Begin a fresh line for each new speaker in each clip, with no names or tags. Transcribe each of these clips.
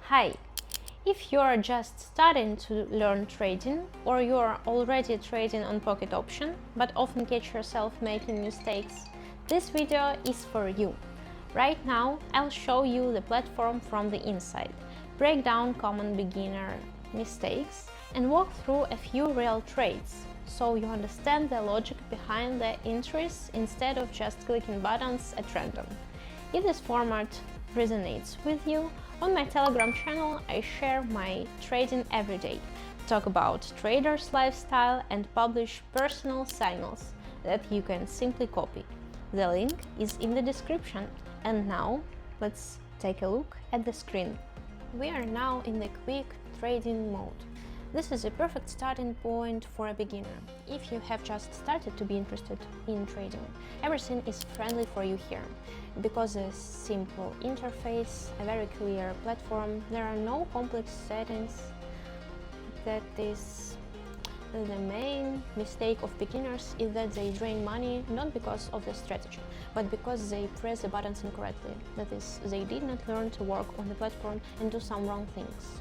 Hi! If you are just starting to learn trading, or you are already trading on pocket option but often catch yourself making mistakes, this video is for you. Right now I'll show you the platform from the inside, break down common beginner mistakes and walk through a few real trades, so you understand the logic behind the entries instead of just clicking buttons at random. If this format resonates with you, on my Telegram channel I share my trading every day, talk about traders' lifestyle and publish personal signals that you can simply copy. The link is in the description. And now let's take a look at the screen. We are now in the quick trading mode. This is a perfect starting point for a beginner. If you have just started to be interested in trading, everything is friendly for you here. Because a simple interface, a very clear platform, there are no complex settings. That is the main mistake of beginners is that they drain money not because of the strategy, but because they press the buttons incorrectly. That is, they did not learn to work on the platform and do some wrong things.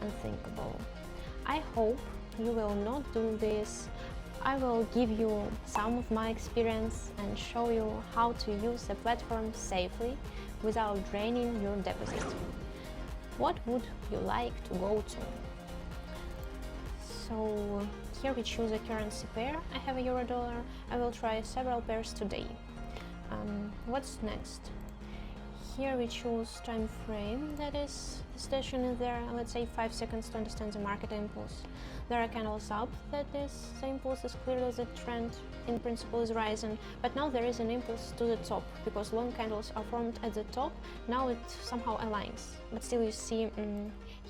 Unthinkable. I hope you will not do this. I will give you some of my experience and show you how to use the platform safely without draining your deposit. What would you like to go to? So here we choose a currency pair. I have a euro-dollar. I will try several pairs today. What's next? Here we choose time frame, that is, the station is there, let's say 5 seconds to understand the market impulse. There are candles up, that is, the impulse is clearly the trend in principle is rising, but now there is an impulse to the top, because long candles are formed at the top, now it somehow aligns. But still you see,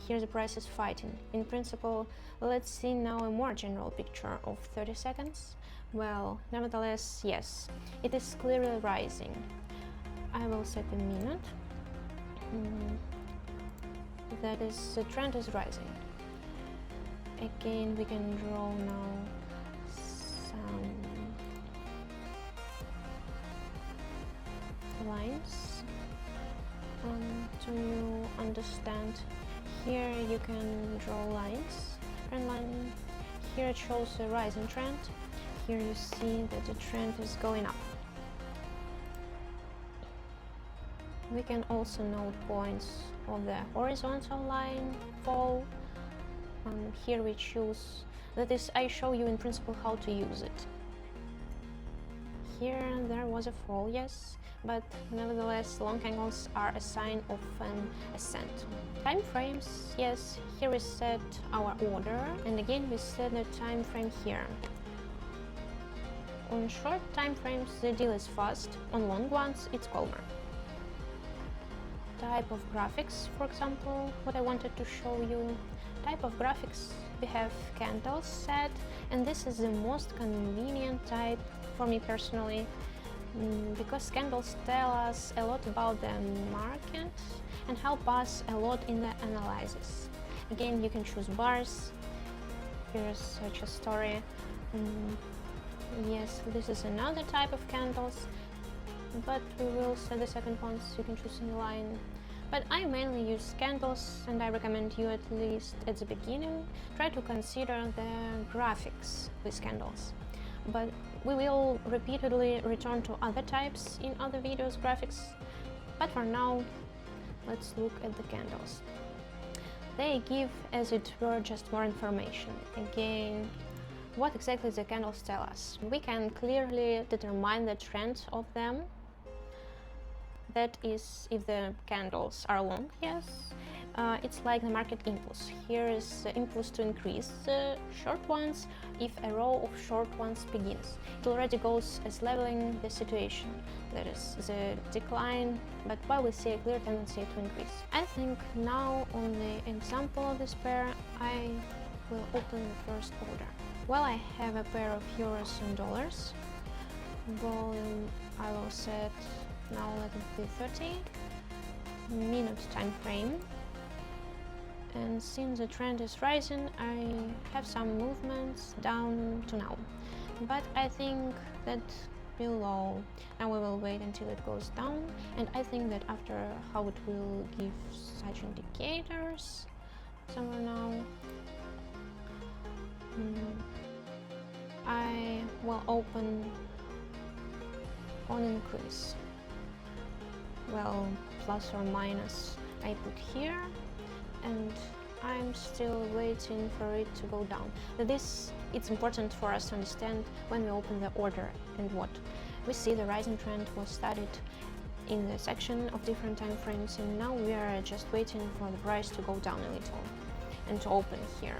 here the price is fighting. In principle, let's see now a more general picture of 30 seconds. Well, nevertheless, yes, it is clearly rising. I will set a minute. That is, the trend is rising. Again, we can draw now some lines to understand. Here you can draw lines. Trend line. Here it shows a rising trend. Here you see that the trend is going up. We can also note points of the horizontal line fall. Here we choose, that is, I show you in principle how to use it. Here there was a fall, yes, but nevertheless long angles are a sign of an ascent. Time frames, yes, here we set our order and again we set the time frame here. On short time frames the deal is fast, on long ones it's calmer. Type of graphics, for example, what I wanted to show you. Type of graphics, we have candles set, and this is the most convenient type for me personally, because candles tell us a lot about the market and help us a lot in the analysis. Again, you can choose bars. Here's such a story. Yes, this is another type of candles, but we will set the second one so you can choose in line. But I mainly use candles and I recommend you, at least at the beginning, try to consider the graphics with candles. But we will repeatedly return to other types in other videos, graphics. But for now, let's look at the candles. They give, as it were, just more information. Again, what exactly the candles tell us? We can clearly determine the trend of them. That is, if the candles are long, yes, it's like the market impulse. Here is the impulse to increase the short ones. If a row of short ones begins, it already goes as leveling the situation. That is the decline, but while we see a clear tendency to increase. I think now on the example of this pair, I will open the first order. Well, I have a pair of euros and dollars. Volume I will set, now let it be 30 minute time frame, and since the trend is rising I have some movements down to now, but I think that below. And we will wait until it goes down, and I think that after how it will give such indicators somewhere now, I will open on increase. Well, plus or minus I put here, and I'm still waiting for it to go down. It's important for us to understand when we open the order and what. We see the rising trend was studied in the section of different time frames, and now we are just waiting for the price to go down a little and to open here.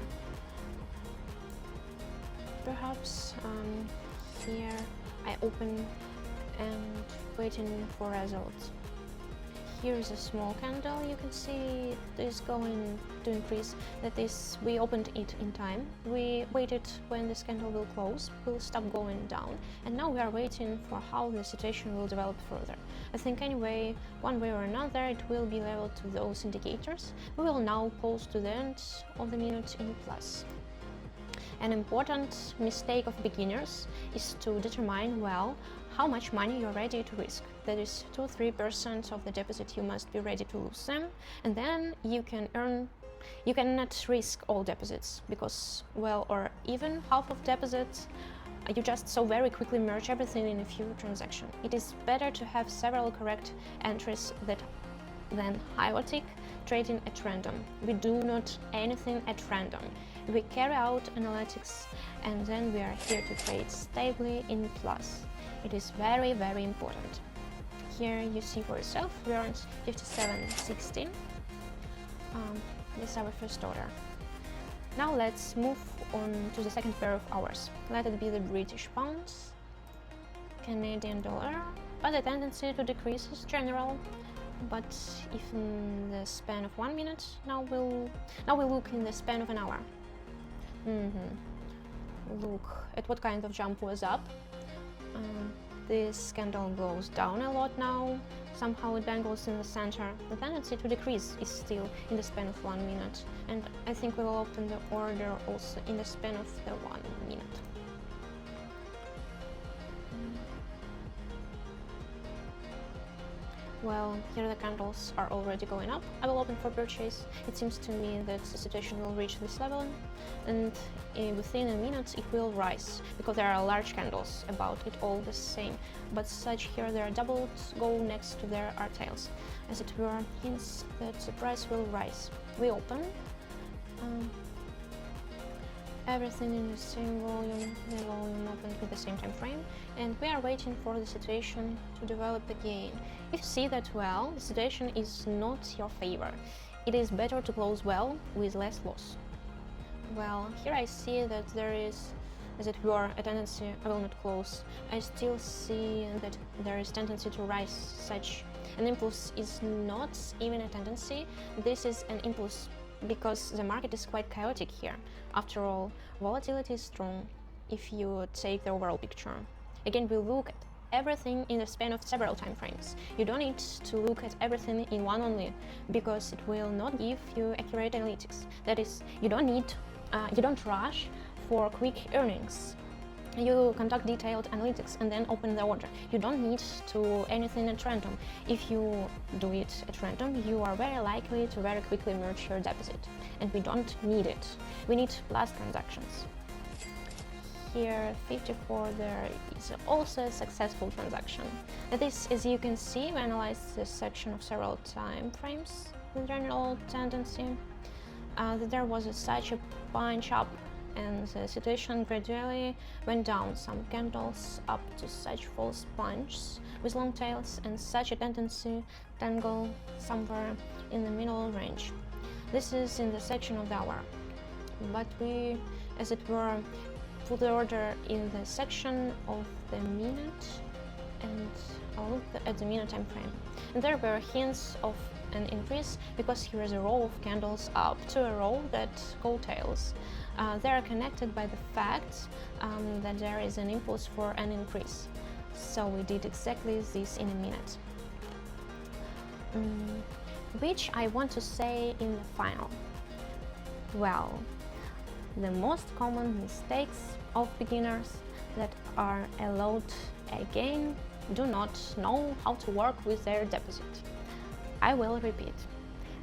Perhaps here I open and waiting for results. Here is a small candle, you can see it is going to increase. That is, we opened it in time, we waited when this candle will close, will stop going down, and now we are waiting for how the situation will develop further. I think anyway, one way or another, it will be leveled to those indicators. We will now close to the end of the minute in plus. An important mistake of beginners is to determine well how much money you're ready to risk. That is 2-3% of the deposit you must be ready to lose them, and then you cannot risk all deposits because, well, or even half of deposits, you just so very quickly merge everything in a few transactions. It is better to have several correct entries than chaotic trading at random. We do not anything at random. We carry out analytics, and then we are here to trade stably in plus. It is very, very important. Here you see for yourself, we earned 57.16. This is our first order. Now let's move on to the second pair of hours. Let it be the British pounds, Canadian dollar, but the tendency to decrease is general. But if in the span of 1 minute, now we'll look in the span of an hour. Look at what kind of jump was up. This candle goes down a lot now, somehow it dangles in the center. The tendency to decrease is still in the span of 1 minute, and I think we will open the order also in the span of the 1 minute. Well, here the candles are already going up. I will open for purchase. It seems to me that the situation will reach this level, and within a minute it will rise, because there are large candles about it all the same, but such here they are doubled, go next to there are tails, as it were hints that the price will rise. We open. Everything in the same volume, the volume opened with the same time frame, and we are waiting for the situation to develop again. If you see that well, the situation is not your favor. It is better to close well with less loss. Well, here I see that there is, as it were, a tendency. I will not close. I still see that there is tendency to rise. Such an impulse is not even a tendency. This is an impulse because the market is quite chaotic here. After all, volatility is strong if you take the overall picture. Again, we look at everything in the span of several time frames. You don't need to look at everything in one only, because it will not give you accurate analytics. That is, you don't rush for quick earnings. You conduct detailed analytics and then open the order. You don't need to anything at random. If you do it at random, you are very likely to very quickly merge your deposit, and we don't need it. We need plus transactions. Here 54, there is also a successful transaction. That is, as you can see, we analyzed this section of several time frames. The general tendency that there was such a punch up, and the situation gradually went down. Some candles up to such false punches with long tails, and such a tendency tangle somewhere in the middle range. This is in the section of the hour, but we, as it were, put the order in the section of the minute, and I'll look at the minute time frame. And there were hints of an increase, because here is a row of candles up to a row that go tails. They are connected by the fact that there is an impulse for an increase. So we did exactly this in a minute. Which I want to say in the final. Well, the most common mistakes of beginners that are allowed again do not know how to work with their deposit. I will repeat,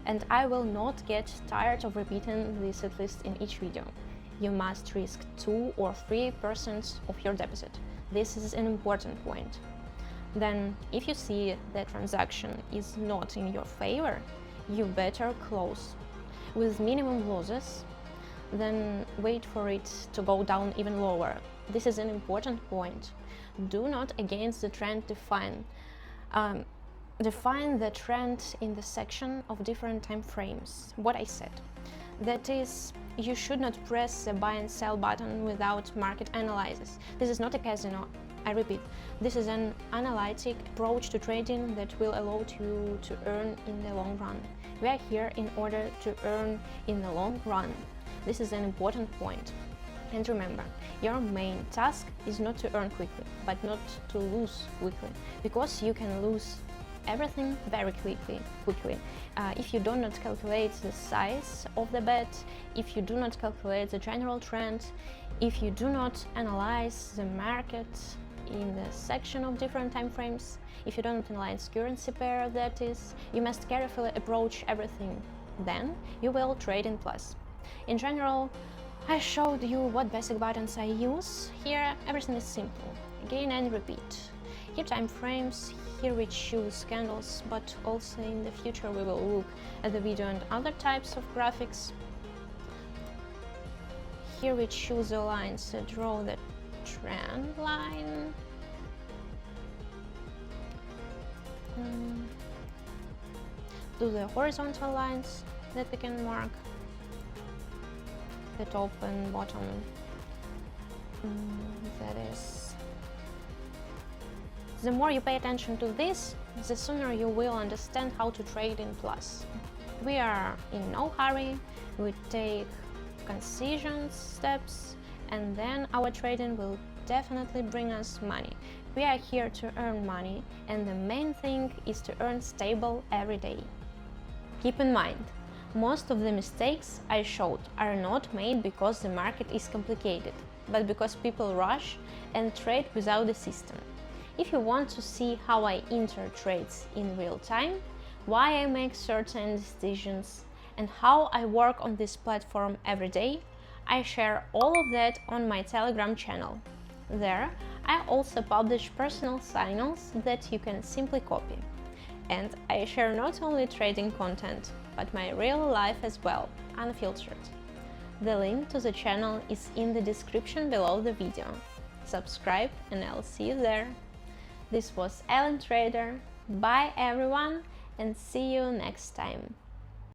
and I will not get tired of repeating this at least in each video. You must risk 2 or 3% of your deposit. This is an important point. Then, if you see the transaction is not in your favor, you better close with minimum losses, then wait for it to go down even lower. This is an important point. Do not against the trend define the trend in the section of different time frames. What I said. That is, you should not press the buy and sell button without market analysis. This is not a casino. I repeat, this is an analytic approach to trading that will allow you to earn in the long run. We are here in order to earn in the long run. This is an important point. And remember, your main task is not to earn quickly, but not to lose quickly, because you can lose everything very quickly. If you do not calculate the size of the bet, if you do not calculate the general trend, if you do not analyze the market in the section of different time frames, if you don't analyze currency pair, that is, you must carefully approach everything. Then you will trade in plus. In general, I showed you what basic buttons I use. Here everything is simple. Again and repeat. Here time frames, here we choose candles, but also in the future we will look at the video and other types of graphics. Here we choose the lines that draw the trend line. Do the horizontal lines that we can mark, the top and bottom. That is, the more you pay attention to this, the sooner you will understand how to trade in plus. We are in no hurry, we take concision steps, and then our trading will definitely bring us money. We are here to earn money, and the main thing is to earn stable every day. Keep in mind, most of the mistakes I showed are not made because the market is complicated, but because people rush and trade without a system. If you want to see how I enter trades in real time, why I make certain decisions, and how I work on this platform every day, I share all of that on my Telegram channel. There, I also publish personal signals that you can simply copy. And I share not only trading content, but my real life as well, unfiltered. The link to the channel is in the description below the video. Subscribe and I'll see you there. This was Elin Trader. Bye everyone, and see you next time.